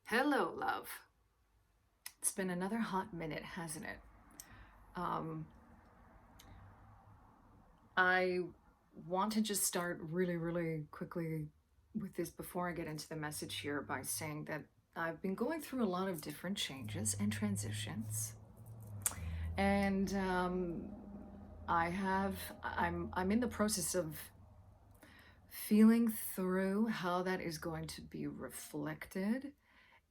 Hello, love. It's been another hot minute, hasn't it? Um, I want to just start really quickly with this before I get into the message here by saying that I've been going through a lot of different changes and transitions, and I'm in the process of feeling through how that is going to be reflected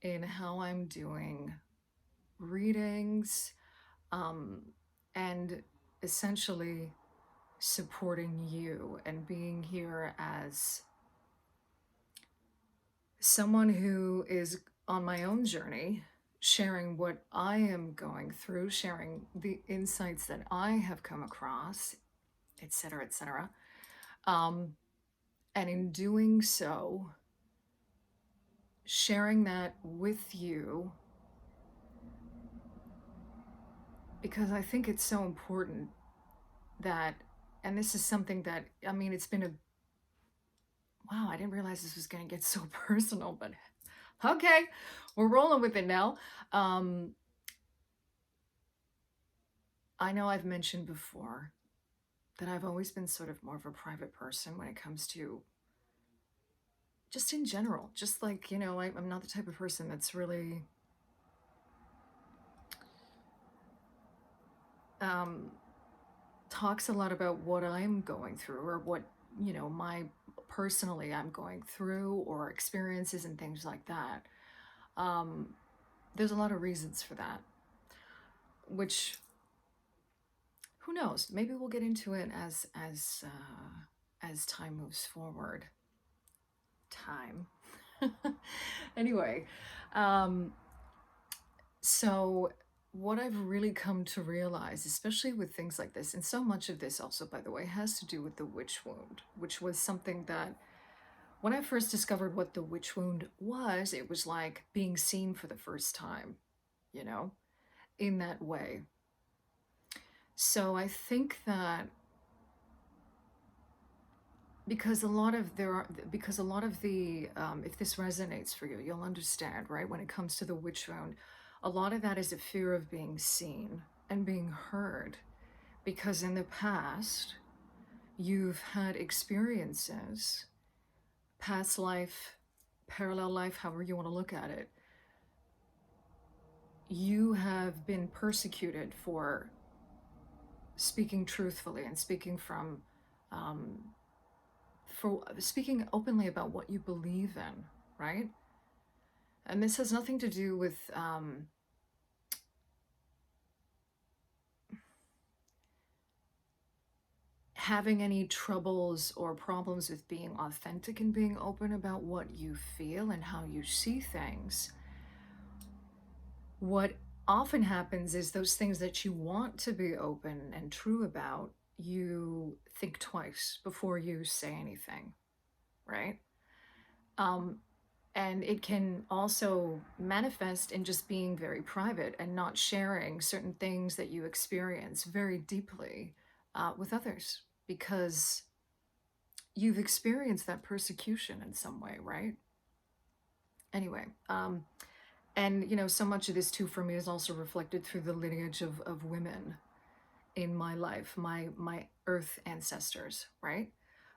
in how I'm doing readings, um, and essentially supporting you and being here as someone who is on my own journey, sharing what I am going through, sharing the insights that I have come across, etc., etc. Um, and in doing so, sharing that with you because I think it's so important that, and this is something that, I mean, it's been a wow, I didn't realize this was going to get so personal, but okay, we're rolling with it now. Um, I know I've mentioned before that I've always been sort of more of a private person when it comes to just in general, just like, I'm not the type of person that's really um, talks a lot about what I'm going through or what, my personally I'm going through or experiences and things like that. Um, there's a lot of reasons for that, which who knows? Maybe we'll get into it as time moves forward. Time. Anyway, um, so what I've really come to realize, especially with things like this, and so much of this also, by the way, has to do with the witch wound, which was something that when I first discovered what the witch wound was, it was like being seen for the first time, you know, in that way. So I think that because a lot of the if this resonates for you, you'll understand, right? When it comes to the witch wound, a lot of that is a fear of being seen and being heard, because in the past you've had experiences, past life, parallel life, however you want to look at it, you have been persecuted for speaking truthfully and speaking from um, for speaking openly about what you believe in, right? And this has nothing to do with having any troubles or problems with being authentic and being open about what you feel and how you see things. What often happens is those things that you want to be open and true about, you think twice before you say anything, right? Um, and it can also manifest in just being very private and not sharing certain things that you experience very deeply with others because you've experienced that persecution in some way, right? Anyway, and so much of this too for me is also reflected through the lineage of women in my life, my earth ancestors, right?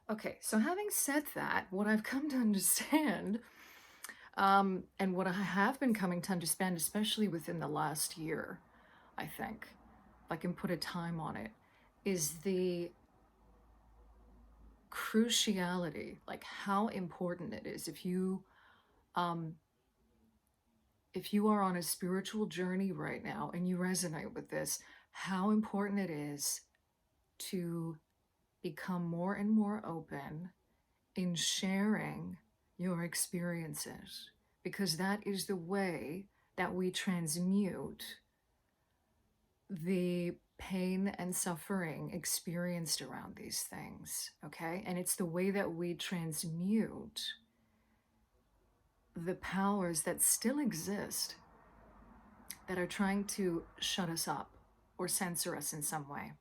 Okay, so having said that, what I've come to understand, and what I have been coming to understand, especially within the last year, I think, if I can put a time on it, is the cruciality, like how important it is um, if you are on a spiritual journey right now and you resonate with this, how important it is to become more and more open in sharing your experiences, because that is the way that we transmute the pain and suffering experienced around these things, okay? And it's the way that we transmute the powers that still exist that are trying to shut us up or censor us in some way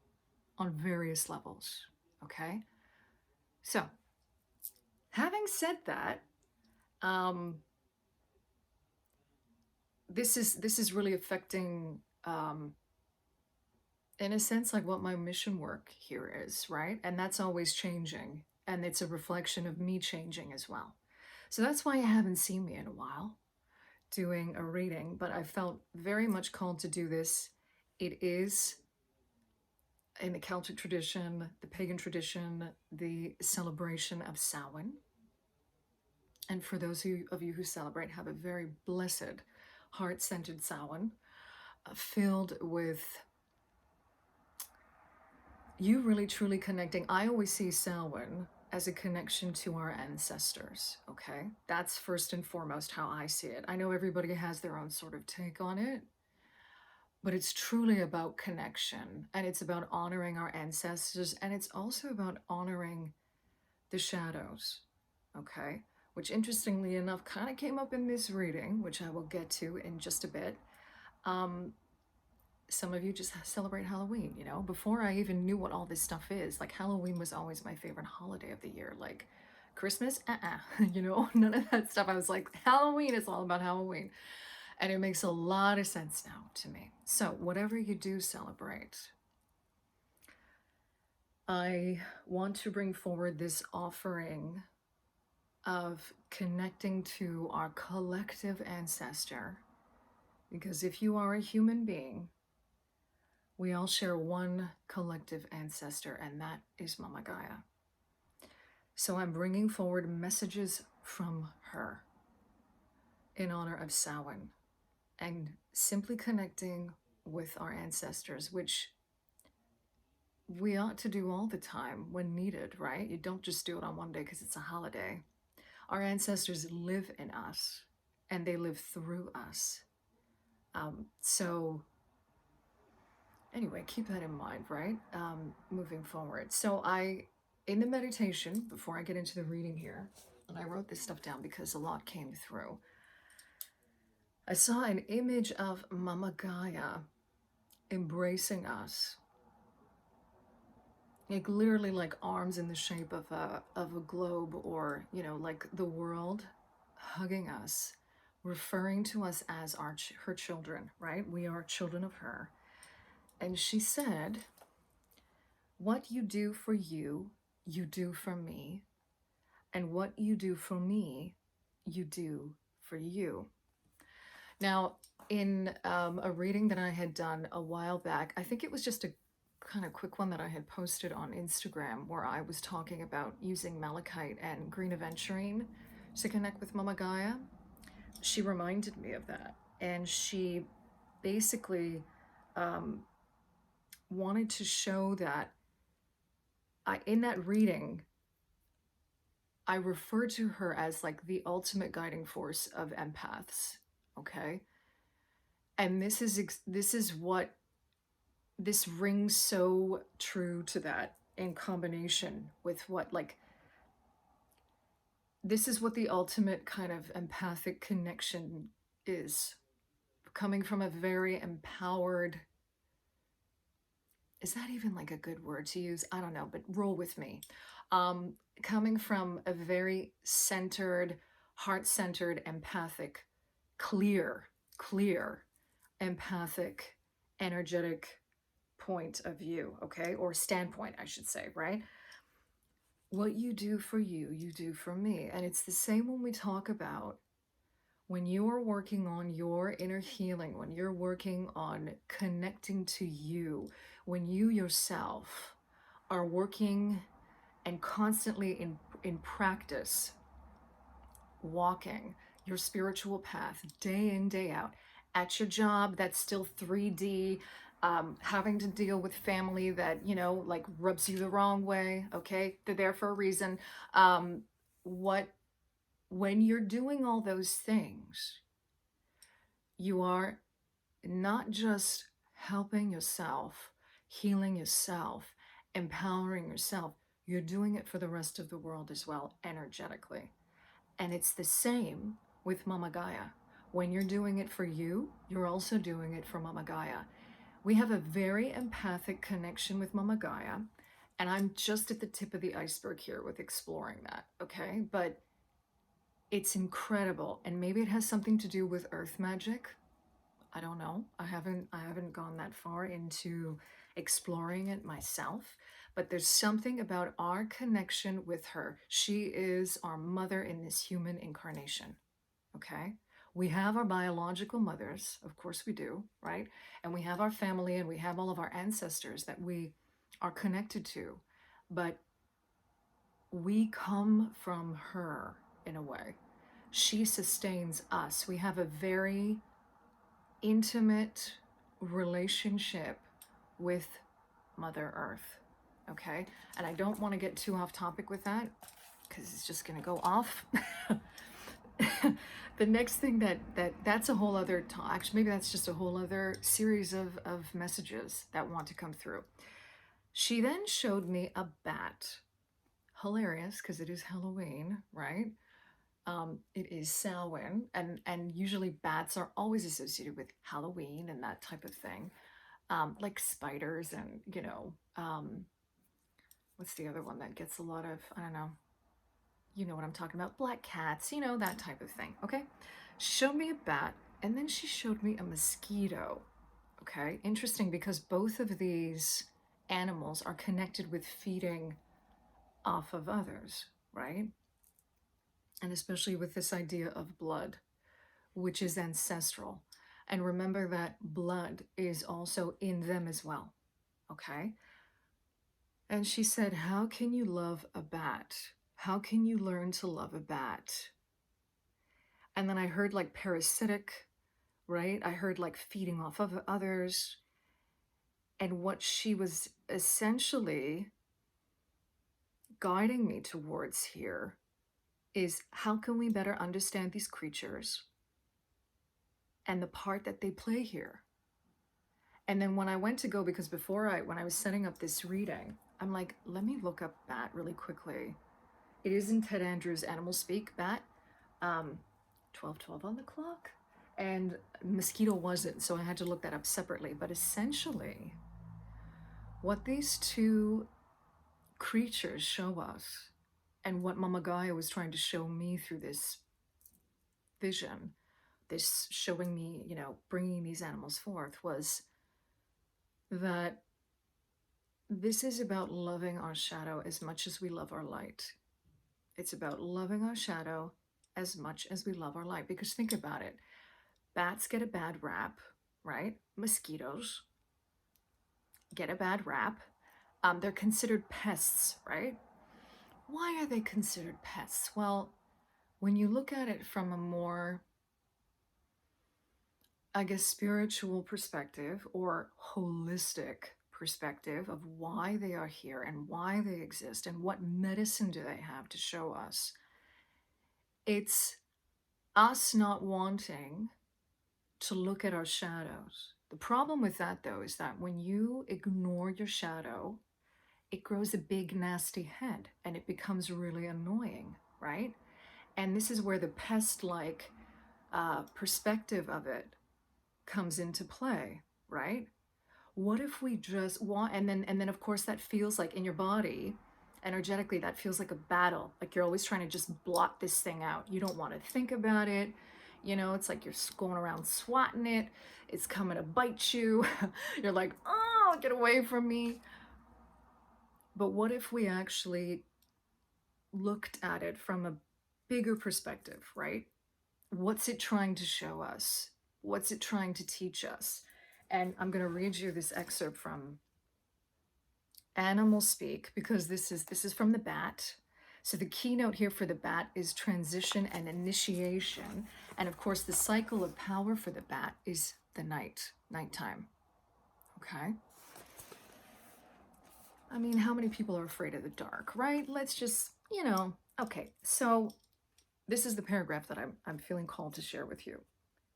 on various levels, okay? So, having said that, um, this is really affecting, in a sense, like what my mission work here is, right? And that's always changing, and it's a reflection of me changing as well. So that's why you haven't seen me in a while doing a reading, but I felt very much called to do this. It is in the Celtic tradition, the pagan tradition, the celebration of Samhain. And for those of you who celebrate, have a very blessed, heart centered Samhain, filled with you really truly connecting. I always see Samhain as a connection to our ancestors, okay? That's first and foremost how I see it. I know everybody has their own sort of take on it, but it's truly about connection, and it's about honoring our ancestors, and it's also about honoring the shadows, okay? Which interestingly enough kind of came up in this reading, which I will get to in just a bit. Some of you just celebrate Halloween, you know? Before I even knew what all this stuff is, like Halloween was always my favorite holiday of the year. Like Christmas, you know, none of that stuff. I was like, Halloween is all about Halloween. And it makes a lot of sense now to me. So, whatever you do celebrate, I want to bring forward this offering of connecting to our collective ancestor. Because if you are a human being, we all share one collective ancestor, and that is Momma Gaia. So I'm bringing forward messages from her in honor of Samhain and simply connecting with our ancestors, which we ought to do all the time when needed, right? You don't just do it on one day because it's a holiday. Our ancestors live in us and they live through us. So anyway, keep that in mind, right? Moving forward. So in the meditation, before I get into the reading here, and I wrote this stuff down because a lot came through, I saw an image of Momma Gaia embracing us, like literally like arms in the shape of a globe, or you know, like the world hugging us, referring to us as her children, right? We are children of her. And she said, what you do for you, you do for me, and what you do for me, you do for you. Now, in a reading that I had done a while back, I think it was just a kind of quick one that I had posted on Instagram, where I was talking about using malachite and green aventurine to connect with Momma Gaia. She reminded me of that, and she basically wanted to show that in that reading, I refer to her as like the ultimate guiding force of empaths, okay? And this is what this rings so true to that, in combination with what, like, this is what the ultimate kind of empathic connection is, coming from a very empowered, is that even like a good word to use? I don't know, but roll with me. Coming from a very centered, heart-centered, empathic, clear, empathic, energetic point of view, okay? Or standpoint, I should say, right? What you do for you, you do for me. And it's the same when we talk about when you are working on your inner healing, when you're working on connecting to you, when you yourself are working and constantly in practice, walking your spiritual path day in, day out, at your job that's still 3D, having to deal with family that, you know, like rubs you the wrong way, okay? They're there for a reason. When you're doing all those things, you are not just helping yourself, healing yourself, empowering yourself, you're doing it for the rest of the world as well, energetically. And it's the same with Momma Gaia. When you're doing it for you, you're also doing it for Momma Gaia. We have a very empathic connection with Momma Gaia, and I'm just at the tip of the iceberg here with exploring that, okay? But it's incredible, and maybe it has something to do with earth magic, I don't know. I haven't gone that far into exploring it myself, but there's something about our connection with her. She is our mother in this human incarnation. Okay? We have our biological mothers, of course we do, right? And we have our family and we have all of our ancestors that we are connected to. But we come from her in a way. She sustains us. We have a very intimate relationship with Mother Earth. Okay? And I don't want to get too off topic with that because it's just going to go off. The next thing that's a whole other talk. Actually, maybe that's just a whole other series of messages that want to come through. She then showed me a bat. Hilarious because it is Halloween, right? It is Samhain, and usually bats are always associated with Halloween and that type of thing, like spiders and what's the other one that gets a lot of, I don't know, you know what I'm talking about, black cats, that type of thing. Okay, she showed me a bat, and then she showed me a mosquito. Okay, interesting because both of these animals are connected with feeding off of others, right? And especially with this idea of blood, which is ancestral. And remember that blood is also in them as well. Okay. And she said, how can you love a bat? How can you learn to love a bat? And then I heard like parasitic, right? I heard like feeding off of others. And what she was essentially guiding me towards here is how can we better understand these creatures and the part that they play here? And then when I went to go, because when I was setting up this reading, I'm like, let me look up bat really quickly. It is in Ted Andrews' Animal Speak, bat, 12:12 on the clock. And mosquito wasn't, so I had to look that up separately. But essentially, what these two creatures show us, and what Momma Gaia was trying to show me through this vision, this showing me, bringing these animals forth, was that this is about loving our shadow as much as we love our light. It's about loving our shadow as much as we love our light. Because think about it. Bats get a bad rap, right? Mosquitoes get a bad rap. They're considered pests, right? Why are they considered pests? Well, when you look at it from a more, I guess, spiritual perspective or holistic perspective of why they are here and why they exist and what medicine do they have to show us, it's us not wanting to look at our shadows. The problem with that, though, is that when you ignore your shadow, it grows a big, nasty head and it becomes really annoying, right? And this is where the pest-like perspective of it comes into play, right? What if we just want, and then of course that feels like in your body, energetically, that feels like a battle. Like you're always trying to just blot this thing out. You don't want to think about it. It's like you're going around swatting it. It's coming to bite you. You're like, oh, get away from me. But what if we actually looked at it from a bigger perspective, right? What's it trying to show us? What's it trying to teach us? And I'm going to read you this excerpt from Animal Speak, because this is from the bat. So the keynote here for the bat is transition and initiation. And of course, the cycle of power for the bat is the nighttime. Okay? I mean, how many people are afraid of the dark, right? Let's just, okay. So this is the paragraph that I'm feeling called to share with you.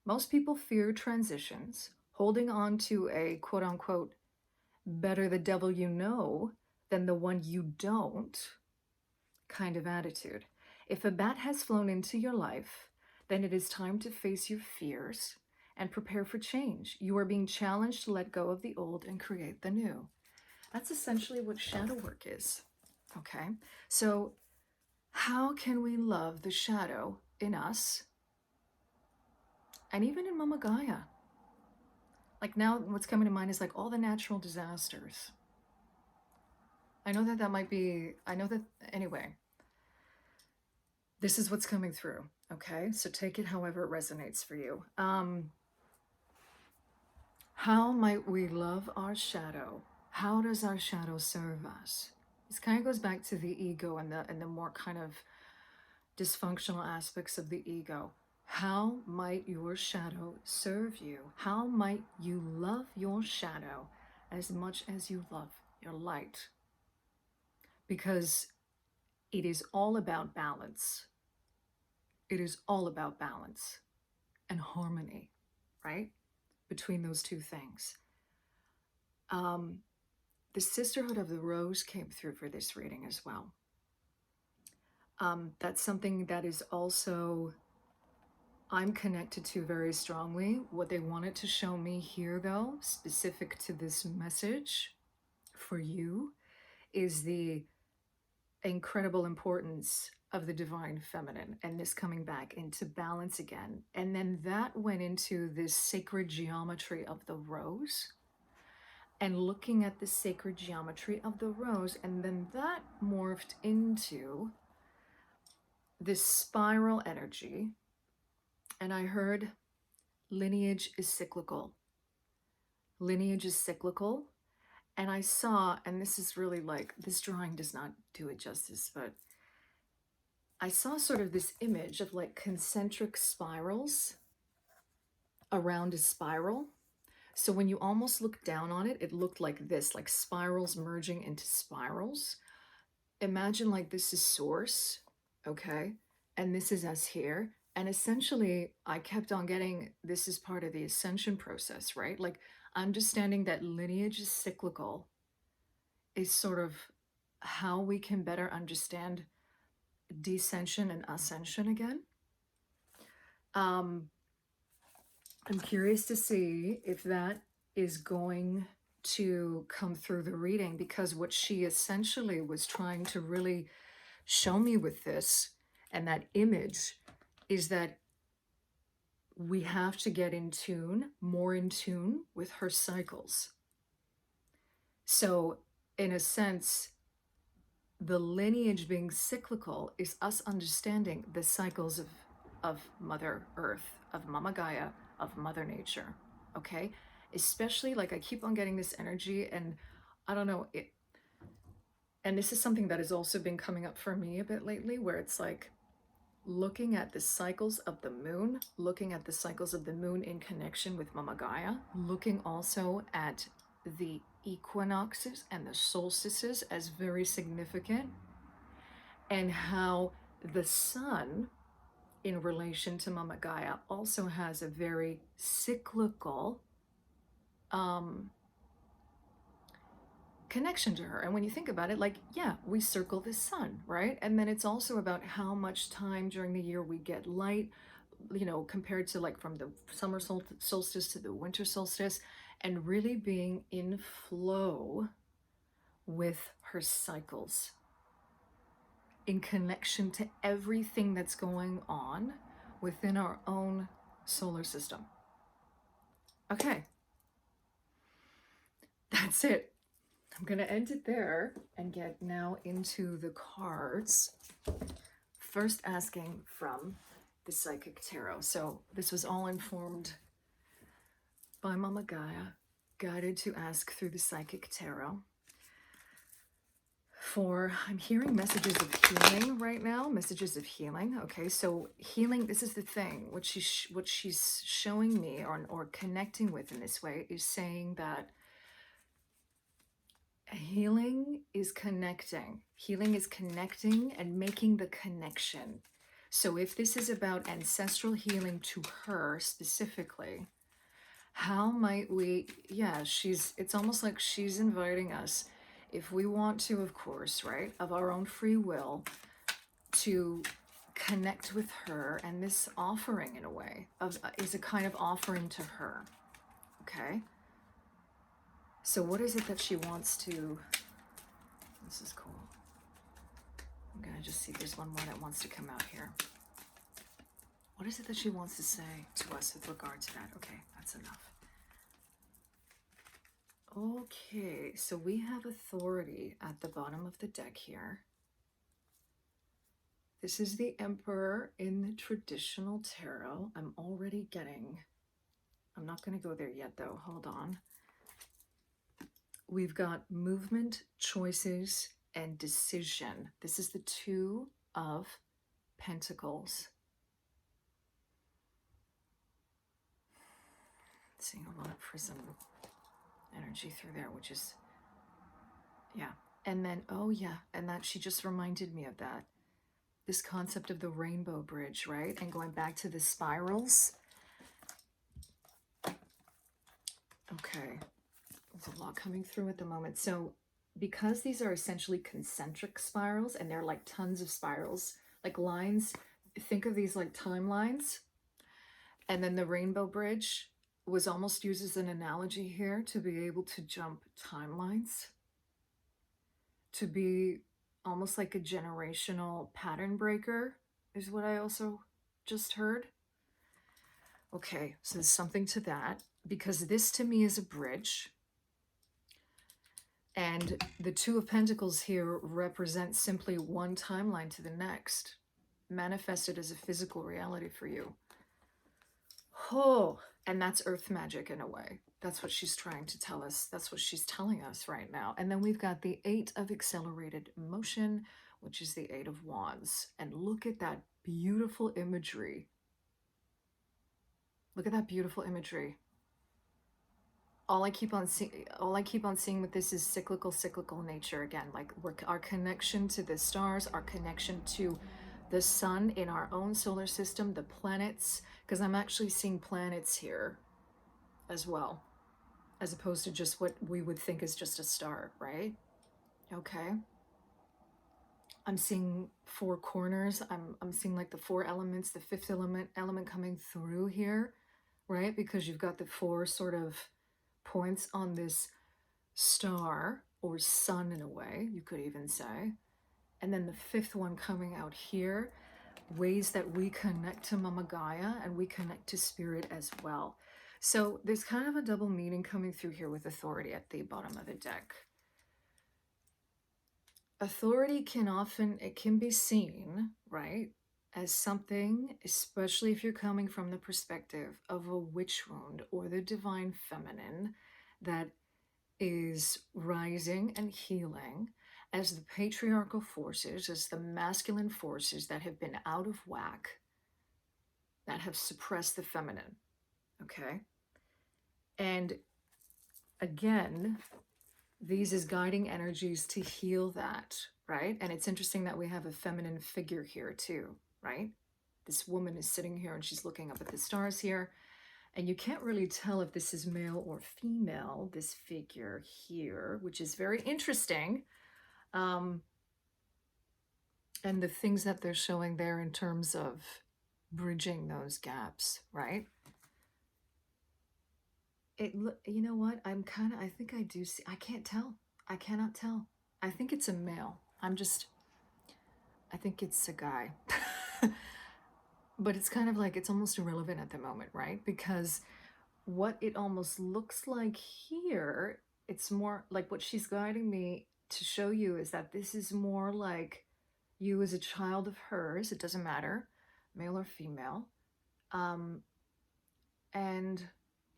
Most people fear transitions, holding on to a quote unquote better the devil you know than the one you don't kind of attitude. If a bat has flown into your life, then it is time to face your fears and prepare for change. You are being challenged to let go of the old and create the new. That's essentially what shadow work is. Okay? So, how can we love the shadow in us and even in Momma Gaia? Like now what's coming to mind is like all the natural disasters. I know that that might be, I know that, anyway, this is what's coming through. Okay, so take it however it resonates for you. How might we love our shadow? How does our shadow serve us? This kind of goes back to the ego and the more kind of dysfunctional aspects of the ego. How might your shadow serve you? How might you love your shadow as much as you love your light? Because it is all about balance. It is all about balance and harmony, right? Between those two things. The Sisterhood of the Rose came through for this reading as well. That's something that is also, I'm connected to very strongly. What they wanted to show me here, though, specific to this message for you, is the incredible importance of the divine feminine and this coming back into balance again. And then that went into this sacred geometry of the rose and looking at the sacred geometry of the rose. And then that morphed into this spiral energy. And I heard lineage is cyclical. Lineage is cyclical. And I saw, and this is really like, this drawing does not do it justice, but I saw sort of this image of like concentric spirals around a spiral. So when you almost looked down on it, it looked like this, like spirals merging into spirals. Imagine like this is source, okay? And this is us here. And essentially, I kept on getting, this is part of the ascension process, right? Like understanding that lineage is cyclical is sort of how we can better understand descension and ascension again. I'm curious to see if that is going to come through the reading, because what she essentially was trying to really show me with this and that image is that we have to get in tune, more in tune with her cycles. So in a sense, the lineage being cyclical is us understanding the cycles of Mother Earth, of Momma Gaia, of Mother Nature, okay? Especially, like, I keep on getting this energy, and I don't know, and this is something that has also been coming up for me a bit lately, where it's like looking at the cycles of the moon, looking at the cycles of the moon in connection with Momma Gaia, looking also at the equinoxes and the solstices as very significant, and how the sun in relation to Momma Gaia also has a very cyclical connection to her. And when you think about it, like, yeah, we circle the sun, right? And then it's also about how much time during the year we get light, you know, compared to like from the summer solstice to the winter solstice, and really being in flow with her cycles in connection to everything that's going on within our own solar system. Okay, that's it. I'm going to end it there and get now into the cards. First asking from the Psychic Tarot. So this was all informed by Momma Gaia, guided to ask through the Psychic Tarot. I'm hearing messages of healing right now, messages of healing. Okay, so healing, this is the thing, what she's showing me or connecting with in this way is saying that healing is connecting. Healing is connecting and making the connection. So if this is about ancestral healing to her specifically, how might we, yeah, it's almost like she's inviting us, if we want to, of course, right, of our own free will, to connect with her. And this offering, in a way, is a kind of offering to her. Okay? So what is it that she wants to... This is cool. I'm going to just see if there's one more that wants to come out here. What is it that she wants to say to us with regard to that? Okay, that's enough. Okay, so we have authority at the bottom of the deck here. This is the Emperor in the traditional tarot. I'm not going to go there yet though. Hold on. We've got movement, choices, and decision. This is the Two of Pentacles. Seeing a lot of prism energy through there, which is, yeah. And then, oh yeah, and that she just reminded me of that. This concept of the rainbow bridge, right? And going back to the spirals. Okay, there's a lot coming through at the moment. So because these are essentially concentric spirals and they're like tons of spirals, like lines, think of these like timelines. And then the rainbow bridge was almost used as an analogy here to be able to jump timelines, to be almost like a generational pattern breaker is what I also just heard. Okay, so there's something to that, because this to me is a bridge. And the Two of Pentacles here represents simply one timeline to the next, manifested as a physical reality for you. Oh, and that's earth magic in a way. That's what she's trying to tell us. That's what she's telling us right now. And then we've got the Eight of Accelerated Motion, which is the Eight of Wands. And look at that beautiful imagery. Look at that beautiful imagery. All I keep on seeing with this is cyclical nature again. Like our connection to the stars, our connection to the sun in our own solar system, the planets, because I'm actually seeing planets here as well, as opposed to just what we would think is just a star, right? Okay. I'm seeing four corners. I'm seeing like the four elements, the fifth element coming through here, right? Because you've got the four sort of points on this star or sun in a way, you could even say. And then the fifth one coming out here, ways that we connect to Momma Gaia and we connect to spirit as well. So there's kind of a double meaning coming through here with authority at the bottom of the deck. Authority it can be seen, right, as something, especially if you're coming from the perspective of a witch wound or the divine feminine, that is rising and healing as the patriarchal forces, as the masculine forces that have been out of whack, that have suppressed the feminine. Okay. And again, these is guiding energies to heal that, right? And it's interesting that we have a feminine figure here too, right? This woman is sitting here and she's looking up at the stars here. And you can't really tell if this is male or female, this figure here, which is very interesting. And the things that they're showing there in terms of bridging those gaps, right? You know what? I think I do see, I can't tell. I cannot tell. I think it's a male. I think it's a guy. But it's kind of like, it's almost irrelevant at the moment, right? Because what it almost looks like here, it's more like what she's guiding me to show you is that this is more like you as a child of hers. It doesn't matter, male or female. And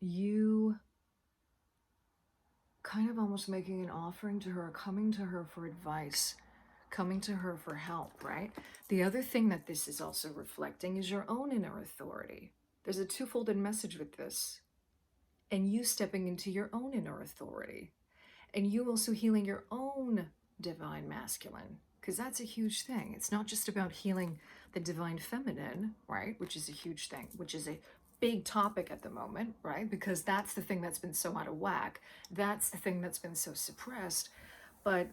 you kind of almost making an offering to her, coming to her for advice, coming to her for help, right? The other thing that this is also reflecting is your own inner authority. There's a twofold message with this. And you stepping into your own inner authority. And you also healing your own divine masculine. Because that's a huge thing. It's not just about healing the divine feminine, right? Which is a huge thing, which is a big topic at the moment, right? Because that's the thing that's been so out of whack. That's the thing that's been so suppressed. But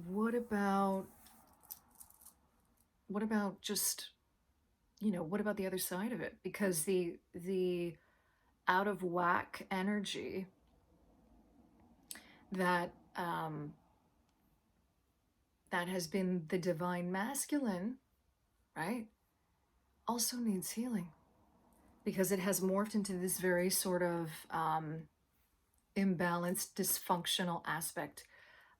what about just, what about the other side of it? Because the out of whack energy that that has been the divine masculine, right, also needs healing, because it has morphed into this very sort of imbalanced, dysfunctional aspect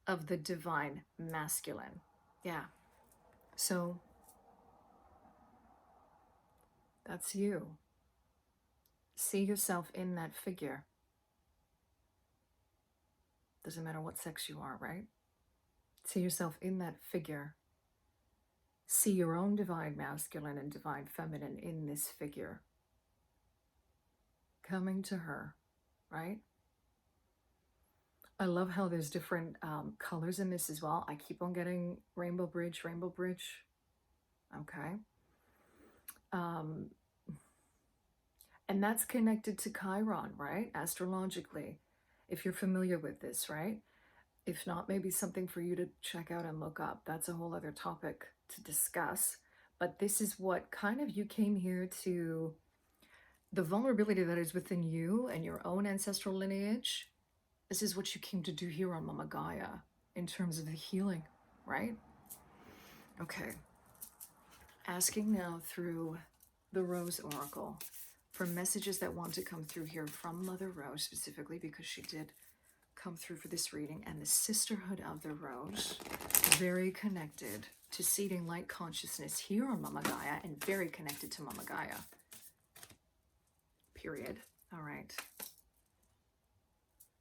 of the divine masculine. Yeah. So that's you. See yourself in that figure. Doesn't matter what sex you are, right? See yourself in that figure. See your own divine masculine and divine feminine in this figure. Coming to her, right? I love how there's different colors in this as well. I keep on getting rainbow bridge, rainbow bridge. Okay. And that's connected to Chiron, right? Astrologically, if you're familiar with this, right? If not, maybe something for you to check out and look up. That's a whole other topic to discuss. But this is what kind of you came here to, the vulnerability that is within you and your own ancestral lineage. This is what you came to do here on Momma Gaia in terms of the healing, right? Okay. Asking now through the Rose Oracle for messages that want to come through here from Mother Rose specifically, because she did come through for this reading, and the Sisterhood of the Rose, very connected to seeding light consciousness here on Momma Gaia and very connected to Momma Gaia. Period. All right.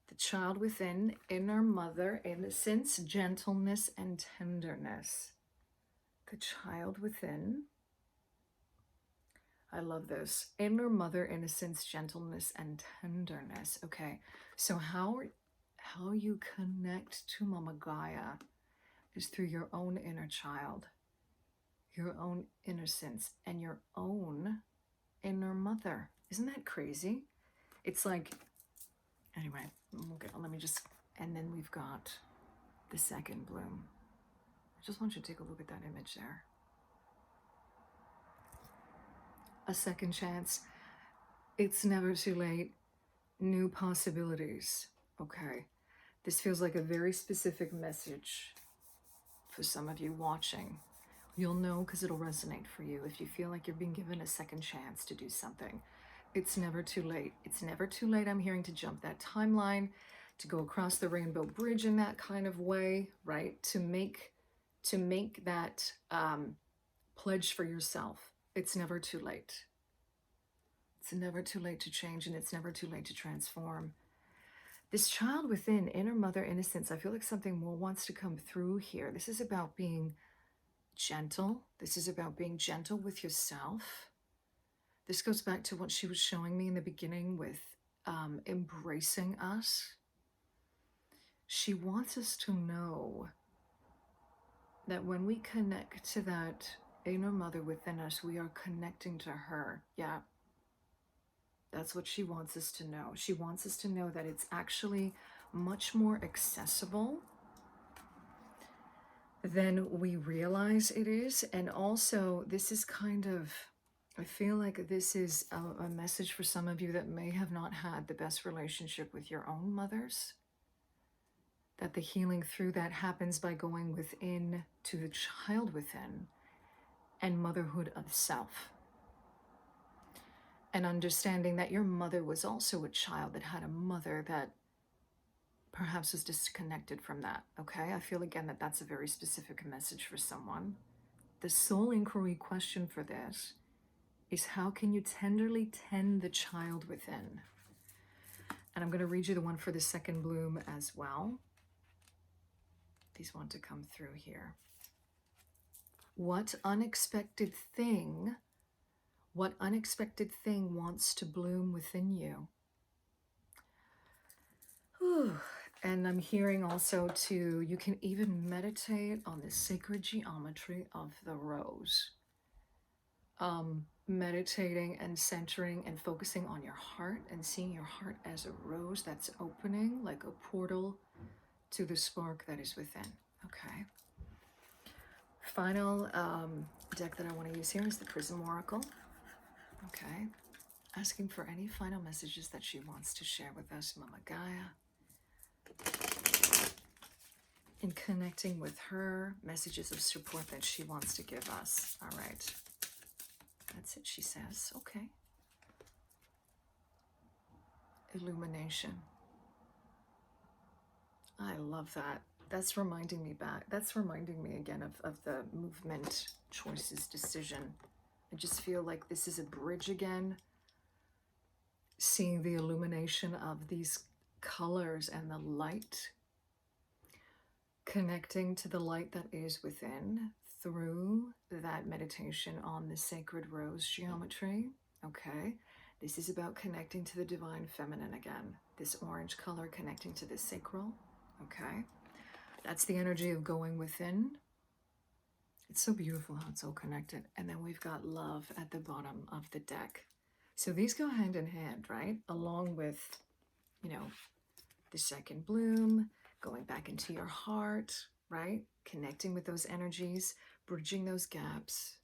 The child within, inner mother, innocence, gentleness, and tenderness. The child within. I love this. Inner mother, innocence, gentleness, and tenderness. Okay, so how you connect to Momma Gaia is through your own inner child, your own innocence, and your own inner mother. Isn't that crazy? It's like, anyway, let me just, and then we've got the second bloom. I just want you to take a look at that image there. A second chance. It's never too late. New possibilities. Okay. This feels like a very specific message for some of you watching. You'll know because it'll resonate for you if you feel like you're being given a second chance to do something. It's never too late. It's never too late. I'm hearing to jump that timeline, to go across the rainbow bridge in that kind of way, right? To make that pledge for yourself. It's never too late. It's never too late to change, and it's never too late to transform. This child within, inner mother innocence, I feel like something more wants to come through here. This is about being gentle. This is about being gentle with yourself. This goes back to what she was showing me in the beginning with embracing us. She wants us to know that when we connect to that inner mother within us, we are connecting to her. Yeah. That's what she wants us to know. She wants us to know that it's actually much more accessible than we realize it is. And also, this is kind of, I feel like this is a message for some of you that may have not had the best relationship with your own mothers. That the healing through that happens by going within to the child within and motherhood of self. And understanding that your mother was also a child that had a mother that perhaps was disconnected from that, okay? I feel again that that's a very specific message for someone. The soul inquiry question for this is, how can you tenderly tend the child within? And I'm going to read you the one for the second bloom as well. These want to come through here. What unexpected thing wants to bloom within you? Whew. And I'm hearing also too, you can even meditate on the sacred geometry of the rose. Meditating and centering and focusing on your heart and seeing your heart as a rose that's opening like a portal to the spark that is within. Okay. Final deck that I want to use here is the Prism Oracle. Okay. Asking for any final messages that she wants to share with us, Momma Gaia. In connecting with her, messages of support that she wants to give us. All right. That's it, she says. Okay. Illumination. I love that. That's reminding me back. That's reminding me again of the movement, choices, decision. I just feel like this is a bridge again, seeing the illumination of these colors and the light, connecting to the light that is within through that meditation on the sacred rose geometry. Okay, this is about connecting to the divine feminine again. This orange color connecting to the sacral. Okay, that's the energy of going within. It's so beautiful how it's all connected. And then we've got love at the bottom of the deck. So these go hand in hand, right? Along with, you know, the second bloom, going back into your heart, right? Connecting with those energies, bridging those gaps.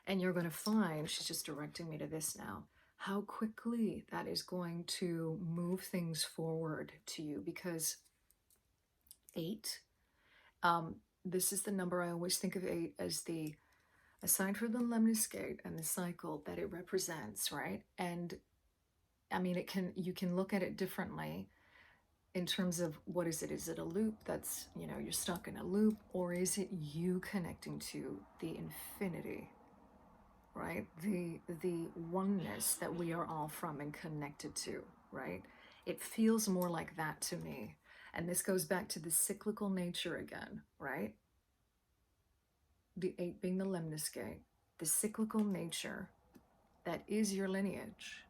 And you're going to find, she's just directing me to this now, how quickly that is going to move things forward to you, because 8, this is the number. I always think of 8 as the, aside from the lemniscate and the cycle that it represents, right? And I mean, you can look at it differently in terms of what is it? Is it a loop that's, you know, you're stuck in a loop, or is it you connecting to the infinity, right? The oneness that we are all from and connected to, right? It feels more like that to me. And this goes back to the cyclical nature again, right? The 8 being the lemniscate, the cyclical nature that is your lineage,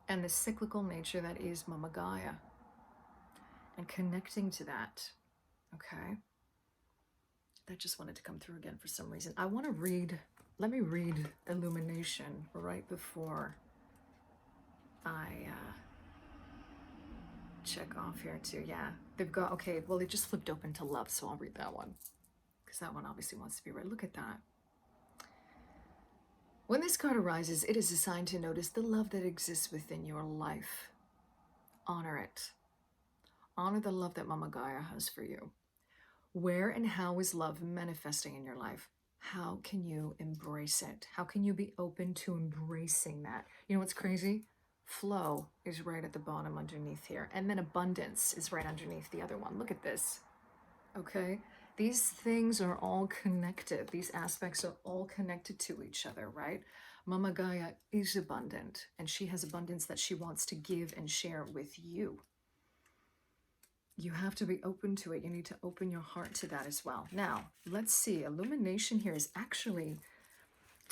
and the cyclical nature that is Momma Gaia, and connecting to that. Okay, that just wanted to come through again for some reason. I want to read, let me read Illumination right before I check off here too. Yeah, they've got, okay, well, they just flipped open to love, so I'll read that one, because that one obviously wants to be read. Look at that. When this card arises, it is a sign to notice the love that exists within your life. Honor it. Honor the love that Momma Gaia has for you. Where and how is love manifesting in your life? How can you embrace it? How can you be open to embracing that? You know what's crazy? Flow is right at the bottom underneath here. And then abundance is right underneath the other one. Look at this. Okay? These things are all connected. These aspects are all connected to each other, right? Momma Gaia is abundant, and she has abundance that she wants to give and share with you. You have to be open to it. You need to open your heart to that as well. Now, let's see. Illumination here is actually,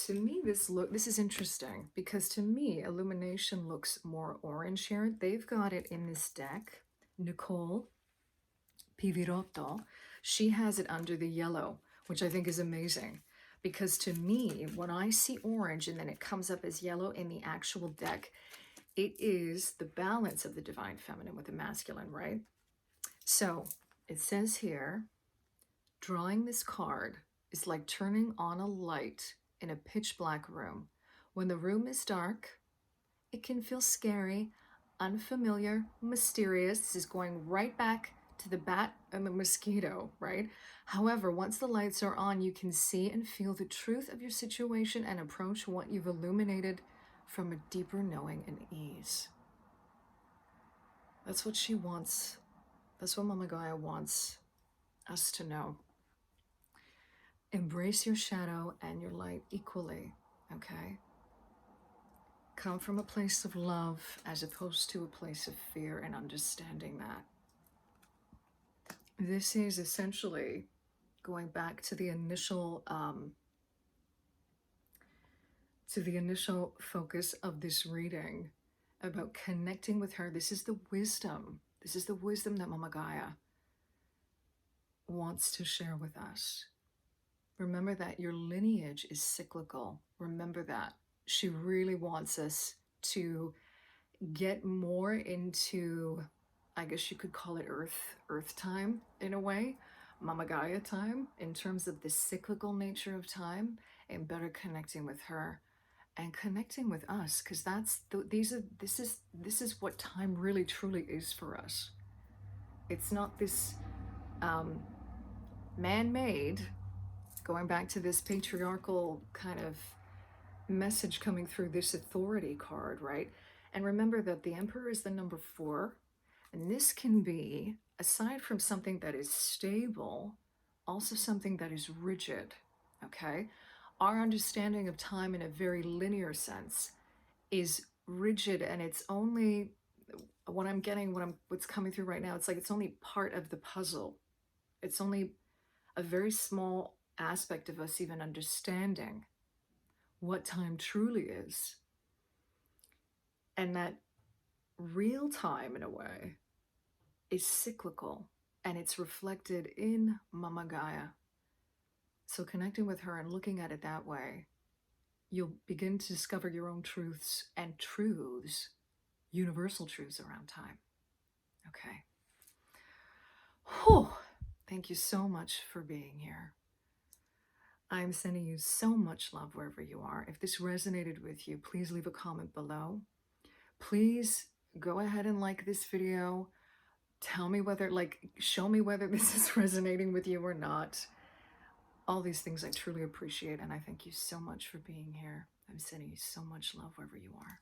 to me, this is interesting, because to me, illumination looks more orange here. They've got it in this deck. Nicole Pivirotto, she has it under the yellow, which I think is amazing. Because to me, when I see orange and then it comes up as yellow in the actual deck, it is the balance of the divine feminine with the masculine, right? So it says here, drawing this card is like turning on a light in a pitch black room. When the room is dark, it can feel scary, unfamiliar, mysterious. This is going right back to the bat and the mosquito, right? However, once the lights are on, you can see and feel the truth of your situation and approach what you've illuminated from a deeper knowing and ease. That's what she wants. That's what Momma Gaia wants us to know. Embrace your shadow and your light equally, okay? Come from a place of love as opposed to a place of fear, and understanding that. This is essentially going back to the initial focus of this reading about connecting with her. This is the wisdom. This is the wisdom that Momma Gaia wants to share with us. Remember that your lineage is cyclical. Remember that. She really wants us to get more into, I guess you could call it earth time in a way, Momma Gaia time, in terms of the cyclical nature of time, and better connecting with her and connecting with us, because this is what time really truly is for us. It's not this man-made, going back to this patriarchal kind of message coming through this authority card, right? And remember that the Emperor is the number 4, and this can be aside from something that is stable, also something that is rigid, okay? Our understanding of time in a very linear sense is rigid, and it's only what I'm getting, what's coming through right now, it's like it's only part of the puzzle. It's only a very small aspect of us even understanding what time truly is. And that real time, in a way, is cyclical, and it's reflected in Momma Gaia. So connecting with her and looking at it that way, you'll begin to discover your own truths and truths, universal truths around time. Okay. Whew. Thank you so much for being here. I'm sending you so much love wherever you are. If this resonated with you, please leave a comment below. Please go ahead and like this video. Tell me whether, show me whether this is resonating with you or not. All these things I truly appreciate, and I thank you so much for being here. I'm sending you so much love wherever you are.